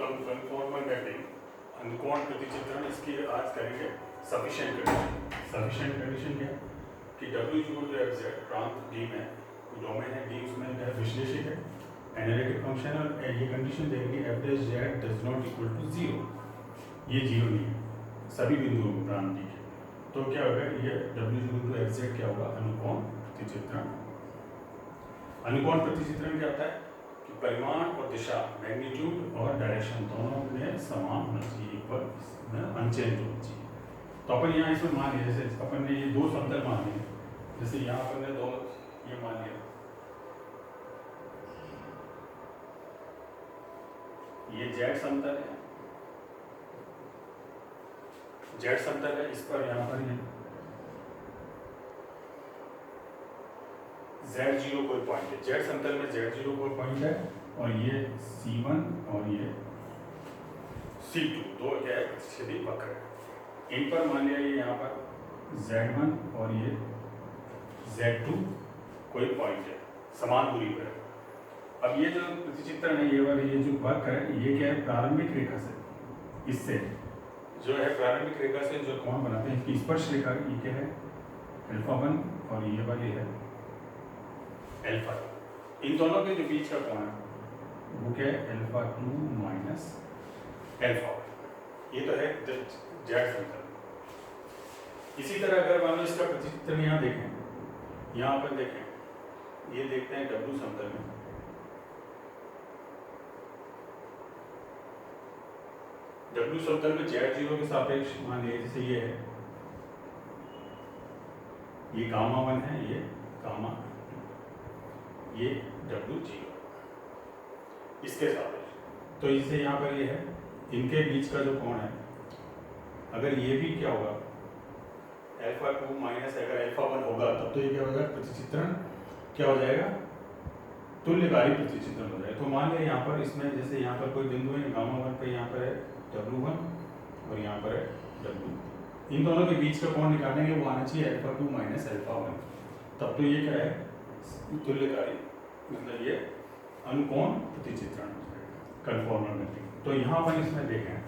Conformal mapping अनुकोण प्रतिचित्रण, इसकी आज करेंगे सफिशिएंट कंडीशन। सफिशिएंट कंडीशन क्या है कि W equal to F Z प्रांत D में डोमेन है D, उसमें क्या है विश्लेषक है एनालिटिक फंक्शन, और ये कंडीशन देंगे F dash Z does not equal to 0, ये 0 नहीं है सभी बिंदुओं को प्रांत D के। तो क्या होगा ये W equal to F Z क्या होगा अनुकोण प्रतिचित्रण। अनुकोण प्रतिचित्रण क्या होता है कि परिमाण और दिशा मैग्नीट्यूड और डायरेक्शन दोनों में समान होना चाहिए, पर अनचेंज होना चाहिए। तो अपन यहाँ इसमें मान लिया जैसे अपन ने ये दो समतल मान लिए, जैसे यहाँ अपन ने दो ये मान लिया, ये जेड समतल है, जेड समतल है, इस पर यहाँ पर ये Z0 कोई पॉइंट है, जेड समतल में Z0 कोई पॉइंट है, और ये C1 और ये C2 दो क्या है प्रतिच्छेदी वक्र है। इन पर मान लिया ये यहाँ पर Z1 और ये Z2 कोई पॉइंट है समान दूरी पर है। अब ये जो प्रतिचित्रण है ये वाले ये जो वक्र है ये क्या है प्रारंभिक रेखा से, इससे जो है प्रारंभिक रेखा से जो कोण बनाते हैं इसकी स्पर्श रेखा ये क्या है α1, और ये वाली है α2। इन दोनों के जो बीच का कोण है वो क्या है α2 माइनस α1, ये तो है जेड समतल। इसी तरह अगर मान लो इसका प्रतिचित्रण यहाँ देखें, यहाँ पर देखें ये देखते हैं W समतल में, W समतल में Z0 के सापेक्ष मान लीजिए जैसे ये है, ये गामा 1 है, ये गामा, ये W0 इसके सापेक्ष। तो इससे यहाँ पर ये है इनके बीच का जो कोण है, अगर ये भी क्या होगा α2 माइनस अगर α1 होगा तब तो ये क्या होगा प्रतिचित्रण क्या हो जाएगा तुल्यकारी प्रतिचित्रण हो जाएगा। तो मान लिया यहाँ पर इसमें जैसे यहाँ पर कोई बिंदु है गामा 1 पे, यहाँ पर है W1 और यहाँ पर है W, इन दोनों के बीच का कोण निकालने के वो आना चाहिए α2 माइनस α1, तब तो ये क्या है तुल्यकारी, मतलब ये अनुकोण प्रतिचित्रण कन्फॉर्मल मैपिंग। तो यहाँ पर इसमें देखें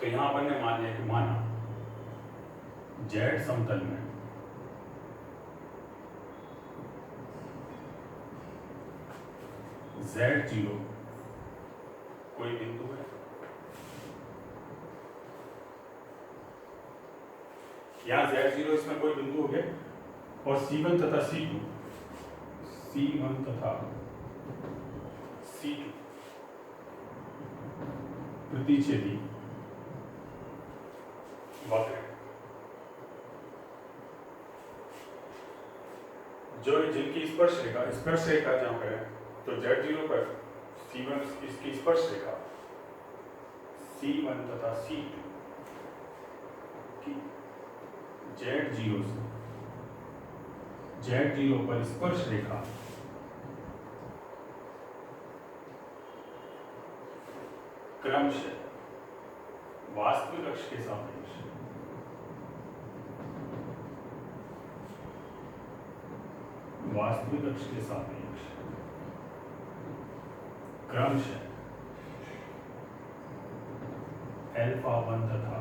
तो यहाँ पर ने मान लिया कि माना जेड समतल में Z0 कोई बिंदु है, यहाँ Z0 इसमें कोई बिंदु हो गया, और C1 तथा C2 प्रतिच्छेदी वक्र जो जिनकी स्पर्श रेखा जहाँ पर है, तो Z0 पर C1 इसकी स्पर्श रेखा C1 तथा C2 की Z0 पर स्पर्श रेखा क्रमशः वास्तविक अक्ष के सापेक्ष क्रमशः α1 तथा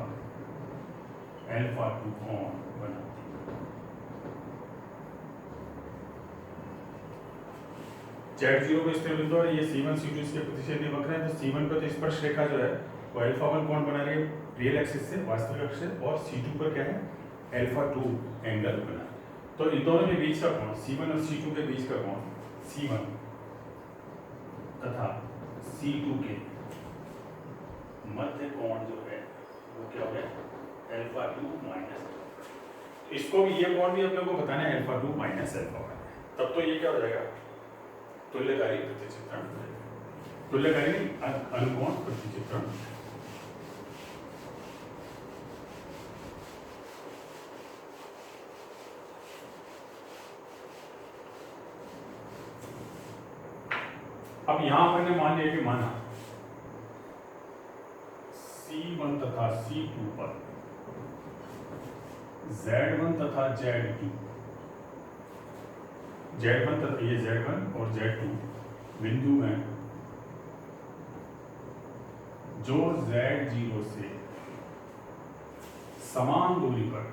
α2 कोण बनाती है। Z0 पे स्थिर बिंदु और ये C1 C2 इसके प्रतिच्छेदी वक्र है, तो C1 पर तो स्पर्श रेखा जो है वो α1 कोण बना रही है रियल एक्सिस से वास्तविक अक्ष से, और C2 पर क्या है α2 एंगल बना। तो इन दोनों के बीच का कोण C1 और C2 के बीच का कोण C1 तथा C2 के मध्य कोण जो है वो क्या हो गया α2 माइनस, इसको भी ये कोण भी अपने को बताना है α2 माइनस α1, तब तो ये क्या हो जाएगा तुल्यकारी प्रतिचित्रण, तुल्यकारी अनुकोण प्रतिचित्रण। अब यहां पर ने मान लिया कि माना C1 तथा C2 पर Z1 तथा Z2 तथा ये Z1 और Z2 बिंदु में जो Z0 से समान दूरी पर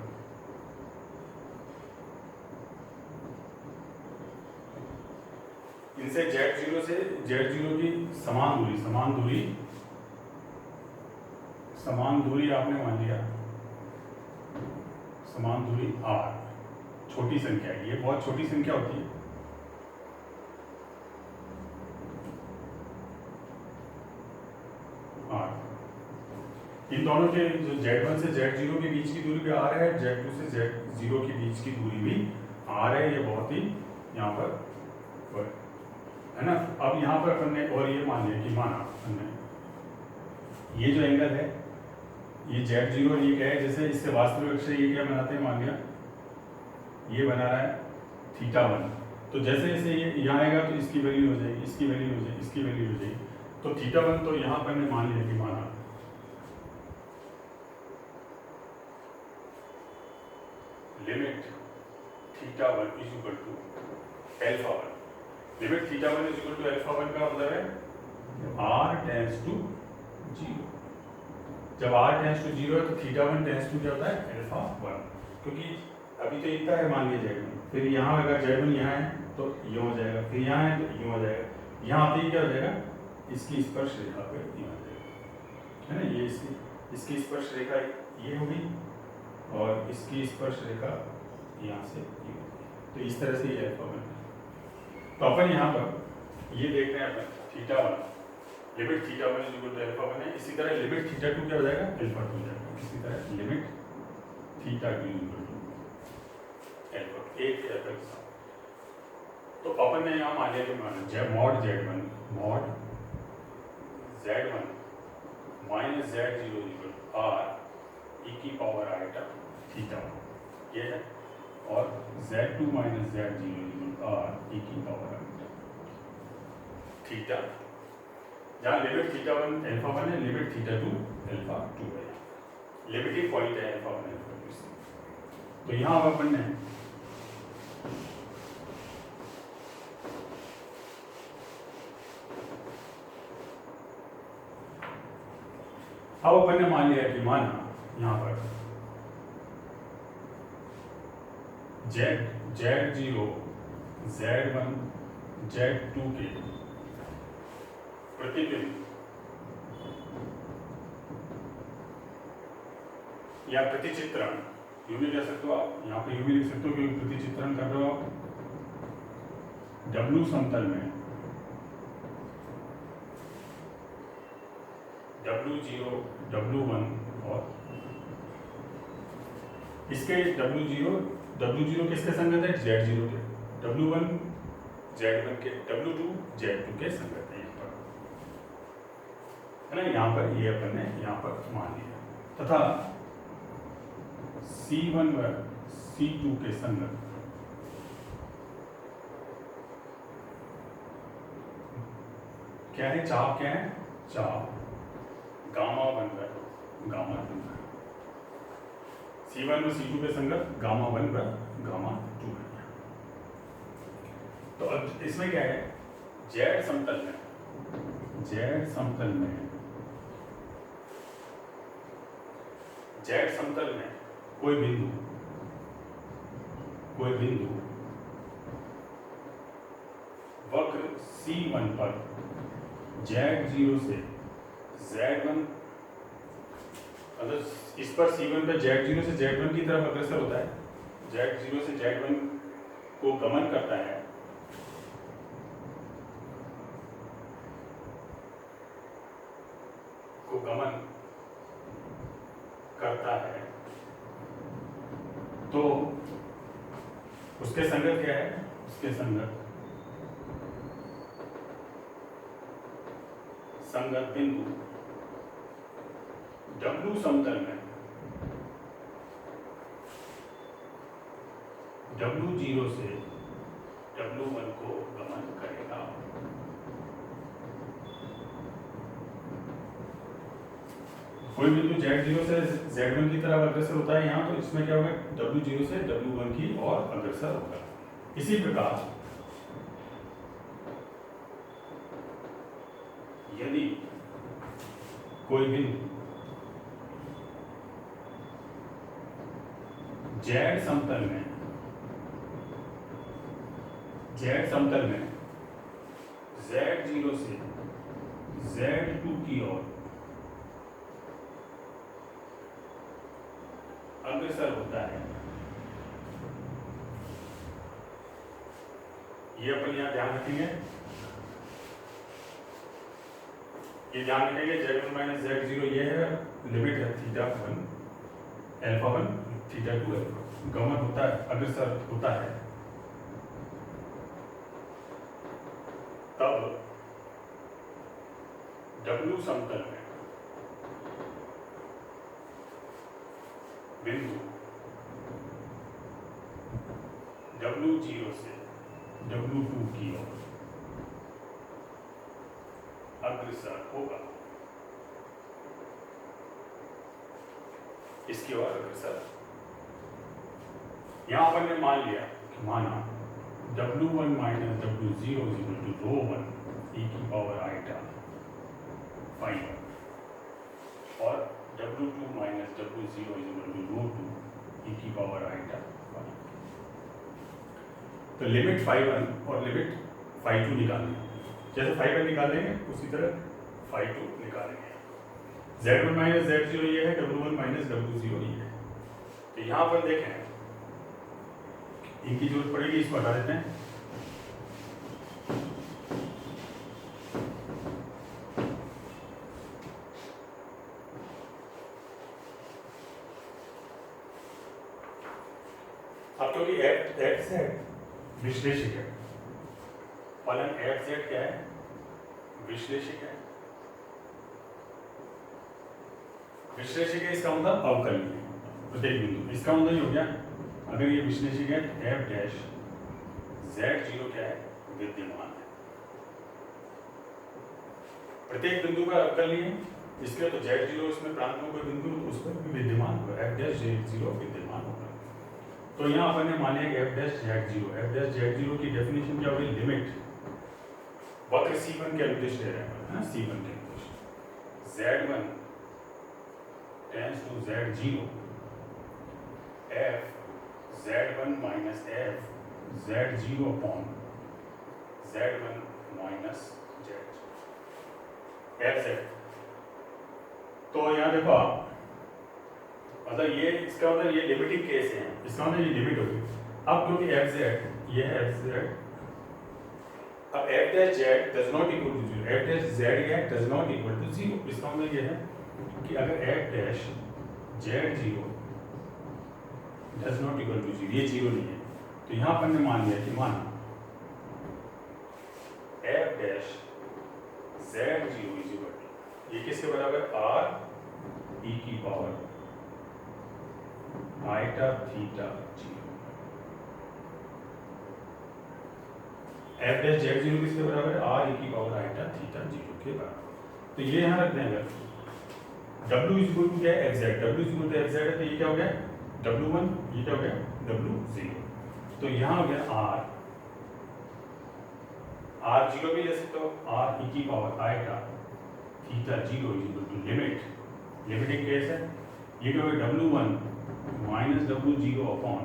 इनसे Z0 से Z0 की समान दूरी आपने मान लिया, समान दूरी R, छोटी संख्या है, ये बहुत छोटी संख्या होती है। इन दोनों के जो Z1 से Z0 के बीच की दूरी भी R है, Z2 से Z0 के बीच की दूरी भी R है। ये बहुत ही यहाँ पर है ना। अब यहाँ पर अपन ने और ये मान लिया कि माना हमने ये जो एंगल है ये Z0, ये क्या है, जैसे इससे वास्तविक अक्ष ये क्या बनाते हैं, मान लिया ये बना रहा है θ1। तो जैसे जैसे ये यहाँ आएगा तो इसकी वैल्यू हो जाएगी, इसकी वैल्यू हो जाएगी, इसकी वैल्यू हो जाएगी। तो θ1 तो यहाँ पर ने मान लिया कि माना limit θ1 is equal to α1। Limit θ1 is equal to α1 का मतलब है r टेंड्स टू 0। जब r टेंड्स टू 0 है तो θ1 टेंड्स टू क्या होता है, α1। क्योंकि अभी तो इतना है मान लिया Z1, फिर यहाँ अगर Z1 यहाँ है तो ये हो जाएगा, फिर यहाँ है तो ये हो जाएगा, यहाँ आते ही क्या हो जाएगा, इसकी स्पर्श रेखा पे ये हो जाएगा, है ना। ये इसकी स्पर्श रेखा ये होगी और इसकी स्पर्श रेखा यहाँ से ये होगी। तो इस तरह से ये α1। तो अपन यहाँ पर ये देख रहे हैं अपन θ1, लिमिट θ1 इज इक्वल टू α1 है। इसी तरह लिमिट θ2 क्या हो जाएगा, α2 हो जाएगा। इसी तरह लिमिट θ2 इज इक्वल टू α2, एक है। तो अपन ने यहाँ मान लिया कि mod Z1 minus Z0 equal R e की पावर आइटा θ1 ये है, और Z2 minus Z0 equal R e की पावर आइटा थीटा, जहाँ लिमिट θ1 α1 है, लिमिट θ2 α2 है, लिमिटिंग पॉइंट है α1 α2। तो यहाँ अब अपन ने अब अपन ने मान लिया कि माना यहाँ पर Z0 Z1 Z2 के प्रतिबिंब या प्रतिचित्रण, यूं भी कह सकते हो आप, यहाँ पे यूं भी लिख सकते हो कि प्रतिचित्रण कर रहे हो आप W समतल में W0 W1 और इसके W0 किसके संगत है, Z0 के, W1 Z1 के, W2 Z2 के संगत है यहाँ पर, है ना। यहाँ पर ये अपन ने यहाँ पर मान लिया, तथा C1 व C2 के संगत क्या है, चाप क्या है, चाप γ1 व γ2 है। C1 व C2 के संगत γ1 व γ2 है। तो अब इसमें क्या है, Z समतल में कोई बिंदु वक्र C1 पर Z0 से Z1, अगर इस पर C1 पे Z0 से Z1 की तरफ अग्रसर होता है, Z0 से Z1 को गमन करता है, तो उसके संगत क्या है, उसके संगत बिंदु W समतल में W0 से W1 को गमन करेगा। कोई बिंदु Z0 से Z1 की तरफ अग्रसर होता है यहाँ, तो इसमें क्या होगा, W0 से W1 की ओर अग्रसर होगा। इसी प्रकार यदि कोई बिंदु जेड समतल में Z0 से Z2 की ओर अग्रसर होता है, ये अपन यहाँ ध्यान रखेंगे, ये ध्यान रखेंगे Z1 माइनस Z0 ये है, लिमिट है θ1 α1 θ2 गमन होता है, अग्रसर होता है, तब W समतल में बिंदु W0 से W2 की ओर अग्रसर होगा, इसकी ओर अग्रसर। यहां पर ने मान लिया कि माना W1 minus W0 equal to ρ1 e की पावर आइटा फाई और W2 minus W0 equal to ρ2 e की पावर आइटा फाई। तो लिमिट φ1 और लिमिट φ2 निकालेंगे, जैसे φ1 निकालेंगे उसी तरह φ2 निकालेंगे। Z1 माइनस Z0 ये है, W1 माइनस W0 ये है। तो यहाँ पर देखें इनकी जरूरत पड़ेगी, इसको हटा देते हैं। अब क्योंकि f z विश्लेषक है, फलन f z क्या है, विश्लेषक है। विश्लेषक है इसका मतलब अवकलनीय है प्रत्येक बिंदु, इसका मतलब ये हो गया अगर ये विश्लेषक है f डैश Z0 क्या है, विद्यमान है प्रत्येक बिंदु का अवकलनीय है, इसलिए तो Z0 इसमें प्रांत में कोई बिंदु उस पर भी विद्यमान होगा, f डैश Z0 विद्यमान होगा। तो यहाँ अपन ने माने कि f डैश Z0 की डेफिनेशन क्या होगी, लिमिट वक्र C1 के अनुदिश ले रहे हैं ना, C1 के अनुदिश Z1 tends to Z0 f Z1 minus f Z0 upon Z1 minus Z f। तो यहाँ देखो आप, मतलब ये इसका मतलब ये लिमिटिंग केस है, इसका मतलब ये लिमिट होगी। अब क्योंकि f z ये है f z, अब f dash z does not equal to 0, f dash z क्या है, डज नॉट इक्वल टू 0। इसका मतलब ये है कि अगर f dash Z0 does not equal to 0, ये 0 नहीं है, तो यहाँ पर ने मान लिया कि माना f dash Z0 is equal to, ये किसके बराबर, r e की power iota theta 0। f dash Z0 किसके बराबर है, r e की पावर आइटा थीटा 0 के बराबर। तो ये यहाँ रख दें, अगर W इज इक्वल टू क्या है, fz, W is equal to fz है, तो ये क्या हो गया W1, ये क्या हो गया W0। तो यहाँ हो गया r0 भी ले सकते हो, r e की power iota theta 0 is equal to limit, limiting case है, ये क्या हो गया W1 minus W0 upon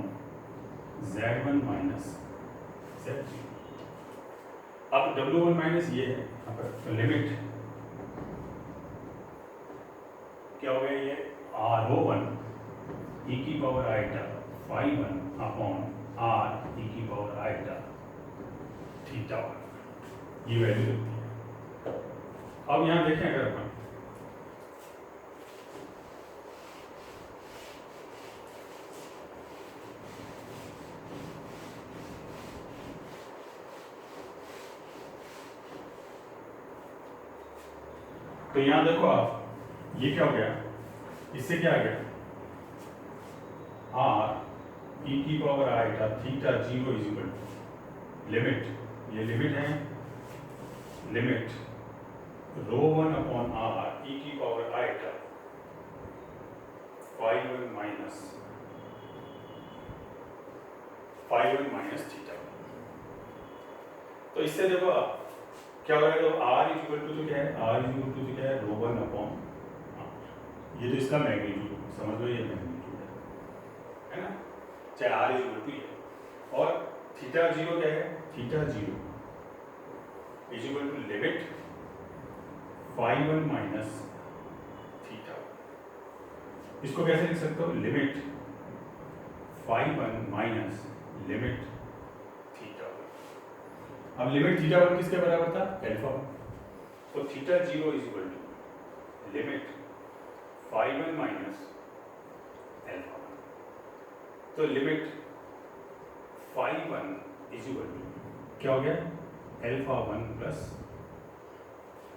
Z1 minus Z0। अब W1 माइनस ये है यहाँ पर, तो लिमिट क्या हो गया, ये R01 e की power iota φ1 upon r e की पावर आइटा थीटा 1, ये वैल्यू लगती है। अब यहाँ देखें अगर अपन तो यहाँ देखो आप, ये क्या हो गया, इससे क्या आ गया, r e की power iota theta 0 is equal to limit, ये लिमिट है, लिमिट ρ1 अपॉन r e की पावर आइटा φ1 माइनस थीटा। तो इससे देखो आप क्या हो रहा है, तो r इज इक्वल टू क्या है, r इज इक्वल टू क्या है, ρ1 अपॉन ये तो इसका मैग्नीट्यूड समझ लो, ये मैग्नीट्यूड है ना, चाहे आर इज इक्वल टू ये। और थीटा जीरो क्या है, theta zero is equal to limit phi one minus theta. इसको कैसे लिख सकते हो, limit phi one minus limit theta. अब लिमिट थीटा वन किसके बराबर था, अल्फा वन। तो theta zero is equal to limit phi one minus alpha one. तो limit phi one is equal to क्या हो गया, अल्फा वन प्लस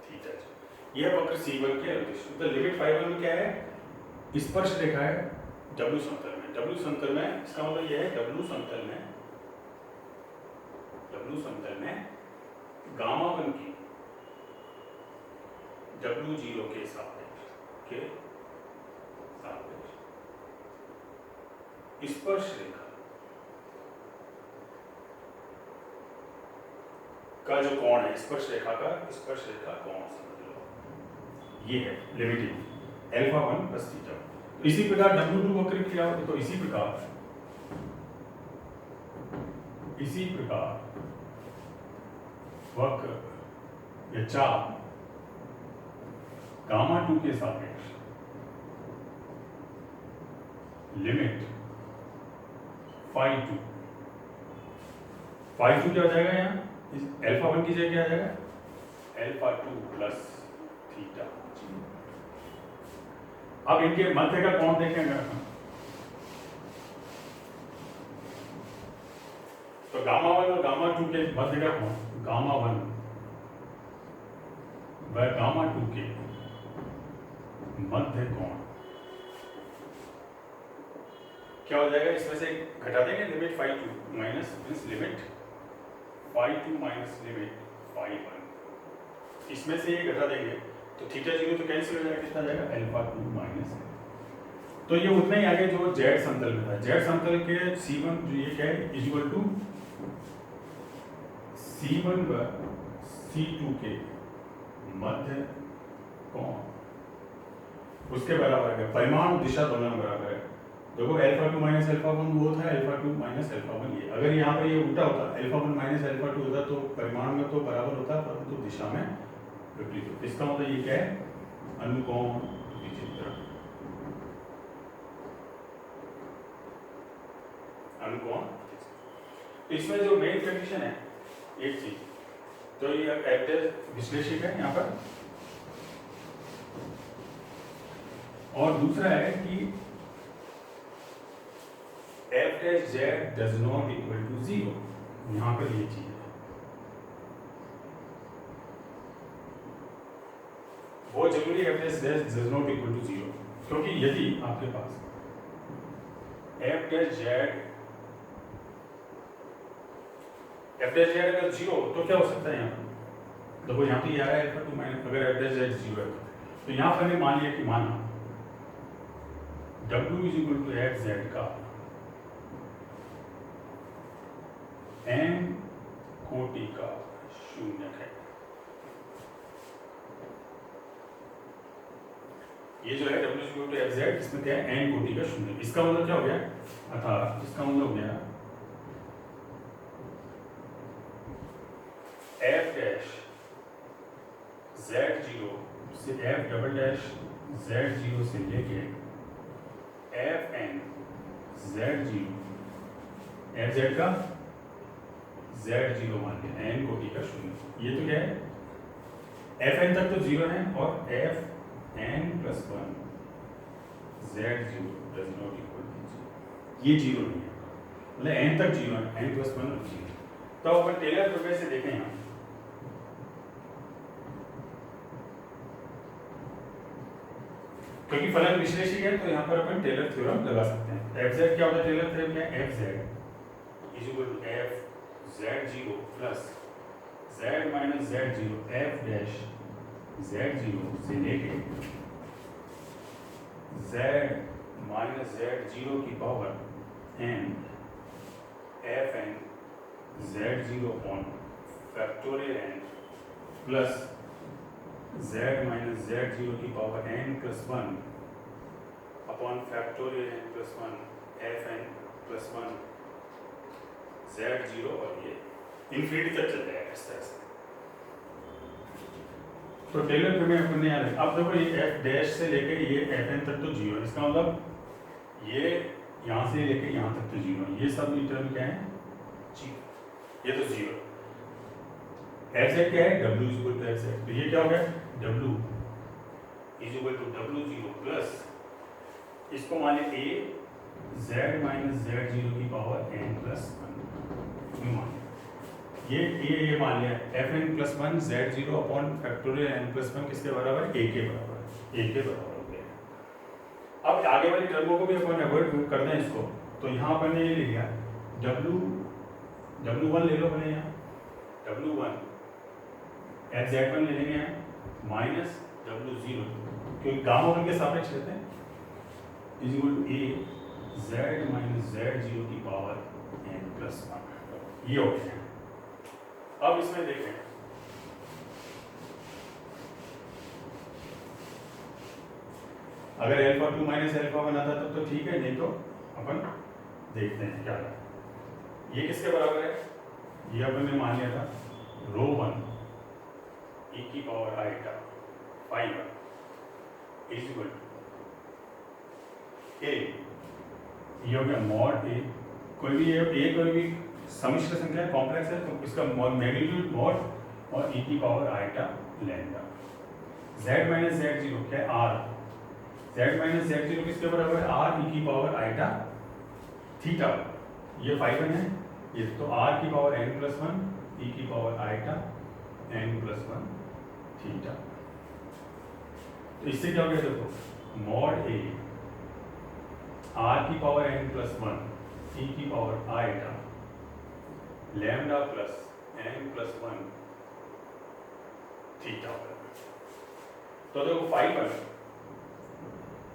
थीटा। यह वक्र C1 की अनुदिश। तो लिमिट फाई वन में क्या है, स्पर्श रेखा है W समतल में। W समतल में इसका मतलब यह है W समतल में गामा वन की W0 के सापेक्ष स्पर्श रेखा का जो कोण है, स्पर्श रेखा कोण समझ लो, ये है limiting alpha one plus theta. इसी प्रकार W2 वक्र की क्या होती, तो इसी प्रकार वक्र या चाप गामा 2 के सापेक्ष लिमिट फाई 2 क्या हो जाएगा, यहाँ इस अल्फा वन की जगह क्या आ जाएगा, अल्फा 2 प्लस थीटा। अब इनके मध्य का कोण देखेंगे तो गामा वन और गामा 2 के मध्य का कोण, गामा वन व गामा 2 के मध्य कोण क्या हो जाएगा, इसमें से घटा देंगे limit phi 2 minus limit phi 2 minus limit phi 1, इसमें से ये घटा देंगे तो थीटा जीरो तो कैंसिल हो जाएगा, कितना जाएगा, अल्फा 2 माइनस। तो ये उतना ही आगे जो जेड समतल में था, जेड समतल के C1 जो ये क्या है, इज इक्वल टू C1 व C2 के मध्य कोण उसके बराबर है, परिमाण दिशा दोनों बराबर है। देखो अल्फा 2 माइनस अल्फा 1 वो था, अल्फा 2 माइनस अल्फा 1 ये। अगर यहाँ पर ये उल्टा होता, अल्फा 1 माइनस अल्फा 2 होता तो परिमाण में तो बराबर होता, परंतु दिशा में विपरीत होता। इसका मतलब ये क्या है, अनुकोण विचित्र। अनुकोण तो इसमें जो मेन कंडीशन है एक चीज, तो ये एवरेज विश्लेषक है यहाँ पर, और दूसरा है कि f dash z does not equal to 0। यहाँ पर ये चीज है, वो जरूरी f dash z does not equal to 0, क्योंकि यदि आपके पास f dash z अगर 0 तो क्या हो सकता है, यहाँ पर देखो यहाँ पे ये आ रहा है अल्फा 2 माइनस, अगर f dash z 0 है तो यहाँ पर मान लिया कि माना w is equal to f z का n कोटि का शून्यक है। ये जो है w is equal to f z, इसमें क्या है, n कोटि का शून्यक। इसका मतलब क्या हो गया, अर्थात इसका मतलब हो गया f डैश z0 से f डबल डैश z0 से लेके fn z0 f z का z0 मान लिया, n कोटि का शून्य। ये तो क्या है, fn तक तो 0 है, और fn plus 1 z0 does not equal to 0, ये 0 नहीं है, मतलब n तक 0 है, n प्लस 1 और 0। तो अपन टेलर प्रमेय से देखें यहाँ, क्योंकि फलन विश्लेषी है तो यहाँ पर अपन टेलर थ्योरम लगा सकते हैं। fz क्या होता है, टेलर थ्योरम क्या है, fz is equal to f z0 plus z minus z0 f dash z0 से लेके z माइनस z0 की power n fn z0 on factorial n plus z minus z0 की power n plus 1 upon factorial n plus one F N plus one Z zero, और ये infinity तक चल जाएगा इस तरह से। तो टेलर प्रमेय अपन ने याद है। अब देखो ये एफ डैश से लेके ये एफ एन तक तो जीरो है, इसका मतलब ये यहाँ से लेके यहाँ तक तो जीरो है, ये सब टर्म क्या है जीरो, ये तो जीरो। एफ जेड क्या है W is equal to F Z, तो ये क्या हो गया W is equal to W zero plus इसको मान लिया A Z minus Z zero की पावर एन प्लस वन, मान ये मान लिया F N plus one Z zero upon factorial N plus one किसके बराबर है, ए के बराबर, ए के बराबर हो गया। अब आगे वाली टर्मों को भी अपन अवॉइड कर दें इसको, तो यहाँ अपन ने ये ले लिया डब्ल्यू वन ले लो अपने यहाँ, W one F Z one ले लेंगे यहाँ माइनस डब्ल्यू जीरो, क्योंकि गामा वन के सापेक्ष लेते हैं, is equal to A Z minus Z zero की पावर एन प्लस वन, ये हो गया। अब इसमें देखें अगर alpha two minus alpha one आता तो ठीक है, नहीं तो अपन देखते हैं क्या है। ये किसके बराबर है, ये अपन ने मान लिया था रो वन e की power iota phi one is equal to A, ये हो गया मॉड ए, कोई भी ए कोई भी समिश्र संख्या कॉम्प्लेक्स है तो इसका मैग्नीट्यूड मॉड और e की power iota lambda. z minus Z zero क्या है r, z minus Z zero किसके बराबर है r e की पावर आइटा थीटा, ये फाई वन है, ये तो r की power n plus one e की power iota n plus one theta. तो इससे क्या हो गया देखो मॉड ए r की power n plus one e की power iota lambda plus n plus one theta. तो देखो phi one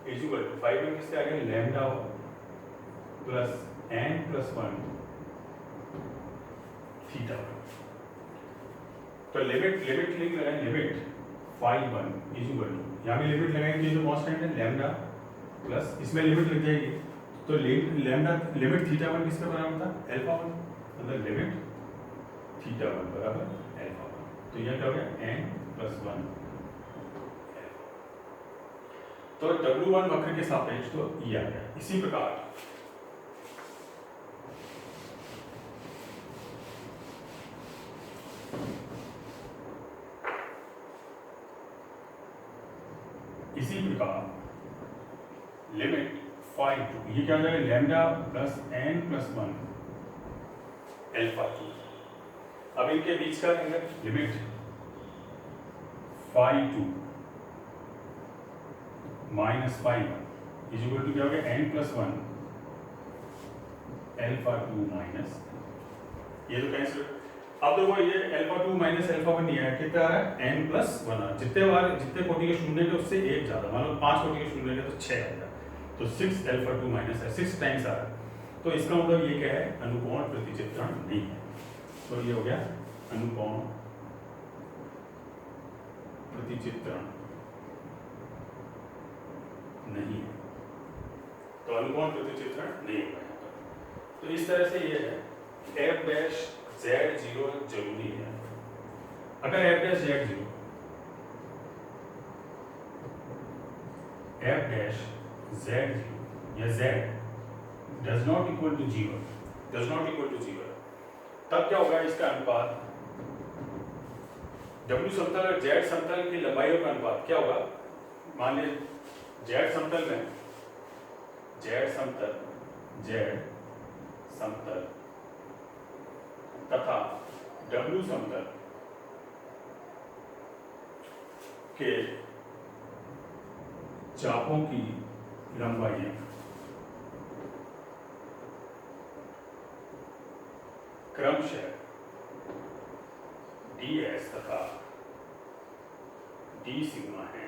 is equal to phi one किससे आ गया lambda plus n plus one theta. तो लिमिट लिंक लगाएं, limit phi one is equal to, यहाँ भी लिमिट लगाएंगे जो कांस्टेंट है लैम्डा प्लस इसमें लिमिट लग जाएगी, तो लैम्डा लिमिट थीटा वन किसके बराबर था अल्फा वन, मतलब लिमिट थीटा वन बराबर अल्फा वन, तो यह क्या हो गया n प्लस वन। तो डब्ल्यू वन वक्र के सापेक्ष तो ये आ गया। इसी प्रकार लिमिट फाई टू, ये क्या हो जाएगा lambda plus n plus one alpha two. अब इनके बीच का limit phi two minus phi one is equal to क्या हो गया n plus one alpha two minus, ये तो कैंसिल। अब देखो ये alpha two minus alpha one नहीं है, कितना आ रहा है n प्लस वन, जितने कोटि के शून्य के उससे एक ज्यादा, मान लो 5 कोटि के शून्य के तो 6 आएगा, तो 6 अल्फा टू माइनस है 6 टाइम्स आ रहा है। तो इसका मतलब ये क्या है अनुकोण प्रतिचित्रण नहीं है, तो ये हो गया अनुकोण प्रतिचित्रण नहीं है, तो अनुकोण प्रतिचित्रण नहीं होगा। तो इस तरह से ये है एफ डैश जेड जीरो जरूरी है। अगर F dash Z zero F dash Z zero या Z does not equal to zero, does not equal to zero, तब क्या होगा इसका अनुपात डब्ल्यू समतल और जेड समतल की लंबाइयों का अनुपात क्या होगा। मान लीजिए जेड समतल में जेड समतल तथा डब्ल्यू समतल के चापों की लंबाइयां क्रमशः ds तथा d सिग्मा है।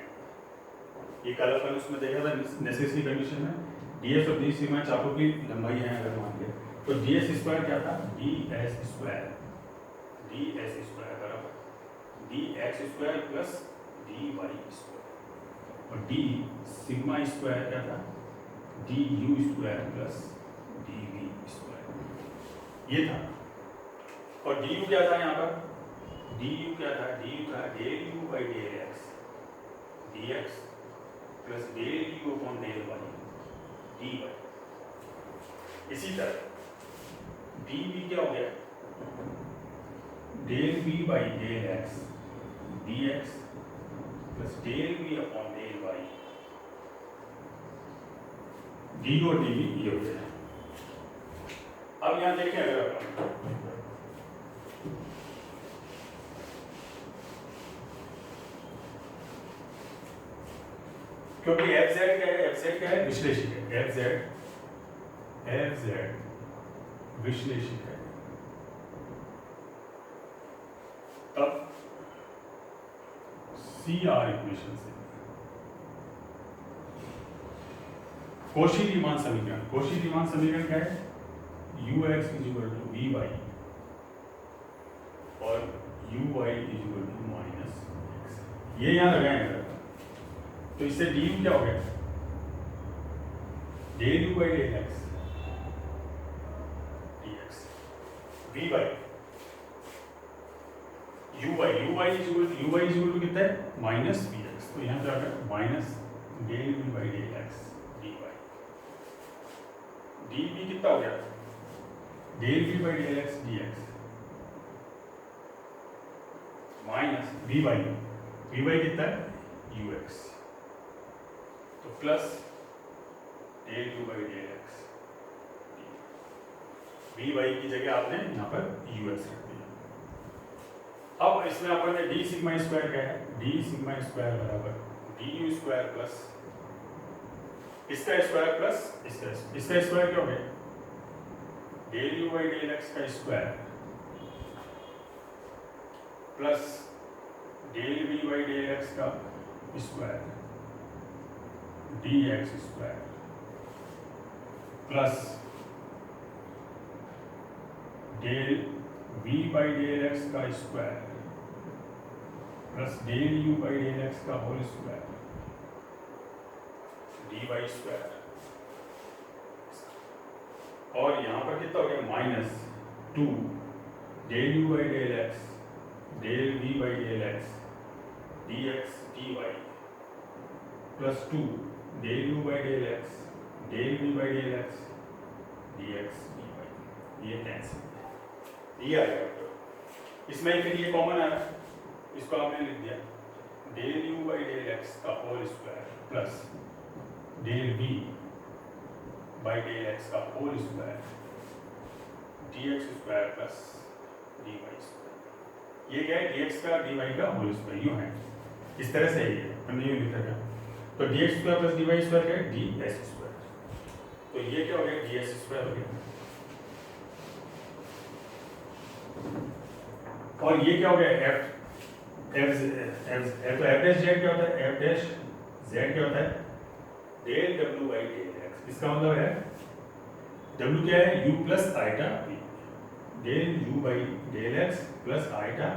ये कल अपन उसमें देखा था नेसेसरी कंडीशन में ds और d सिग्मा चापों की लंबाई है। अगर मान लिया तो ds स्क्वायर क्या था ds स्क्वायर बराबर dx square plus dy square, और d सिग्मा स्क्वायर क्या था D you square plus D V square, ये था। और डी यू क्या था यहाँ पर, डी यू क्या था, डी यू था del you by del X D X plus del U upon del Y D Y. इसी तरह डी वी क्या हो गया, del we by del X D X plus del V upon del Y D और D V, ये हो गया। अब यहां देखें, अगर अपन क्योंकि एफ जेड क्या है, एफ जेड क्या है, विश्लेषिक है, एफ जेड विश्लेषिक है। तब सी आर इक्वेशन से कौशी-रीमान समीकरण, कौशी-रीमान समीकरण क्या है, U X is equal to V Y और U Y is equal to minus X, ये यहां लगाएंगे। तो इससे डी यू क्या हो गया, del you by del X D X V by U Y is equal to कितना है, माइनस वी एक्स। तो यहाँ पे आ गया minus del we by del X D Y, D V कितना हो गया, del we by del X D X minus V Y कितना है यू एक्स, तो plus del you by del X, V Y की जगह आपने यहाँ पर यू एक्स रख दिया। अब इसमें अपन ने डी सिग्मा स्क्वायर क्या है, डी सिग्मा स्क्वायर बराबर डी यू स्क्वायर प्लस इसका स्क्वायर प्लस इसका स्क्वायर क्या हो गया, del you by del x का square plus del we by del x का square d x square plus del we by del x का square plus del you by del x का whole square d Y square, और यहां पर कितना हो गया minus two del you by del X del we by del X D X D Y plus two del you by del X del we by del X D X D Y, ये cancel, ये आएगा। इसमें फिर ये common आया, इसको आपने लिख दिया del you by del x का whole square plus del we by del x का whole square d x square plus D Y square, ये क्या है d x square d y का होल स्क्वायर, यूँ है इस तरह से ही है, हमने यूँ लिखा था। तो D x square plus D Y square क्या है, डी एस स्क्वायर, तो ये क्या हो गया डी एस स्क्वायर हो गया, और ये क्या हो गया एफ तो एफ डैश जेड क्या होता है, एफ डैश जेड क्या होता है, del W by del X, इसका मतलब है डब्ल्यू क्या है U plus iota V, del you by del X plus iota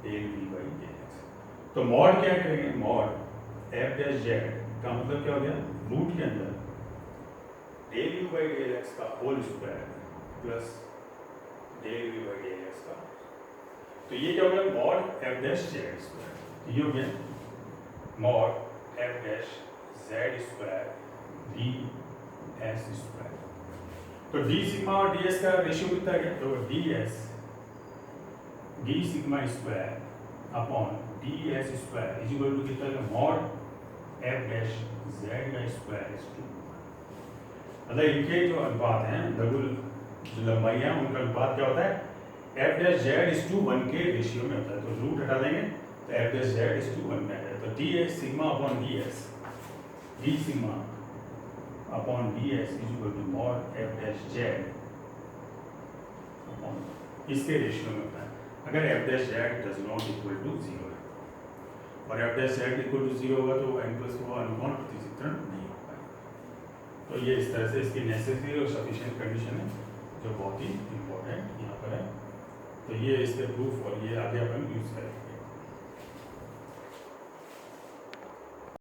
del we by del X. तो मॉड क्या करेंगे, मॉड एफ डैश जेड का मतलब क्या हो गया, रूट के अंदर del you by del x का whole square plus del we by del x का, तो ये क्या हो गया mod f dash z square, ये हो गया mod f dash z square d s square. तो डी सिग्मा और डी एस का रेशियो कितना है, तो d s d sigma square upon d s square is equal to कितना है मॉड एफ डैश जेड का स्क्वायर इज टू, मतलब इनके जो अनुपात हैं डबल जो लंबाई है उनका अनुपात क्या होता है, F dash Z is to 1 के रेशियो में होता है। तो रूट हटा देंगे तो f dash Z is to 1 में आ जाए, तो d s sigma upon d s d sigma upon d s is equal to mod f dash z upon इसके रेशियो में होता है। अगर F dash Z does not equal to 0 है और f dash z equal to 0 होगा तो n plus वो अनुपात प्रतिचित्रण नहीं हो पाएगा। तो ये इस तरह से इसकी नेसेसरी और सफिशिएंट कंडीशन है जो बहुत ही इंपॉर्टेंट यहाँ पर है। तो ये इसके प्रूफ और ये आगे अपन यूज करेंगे।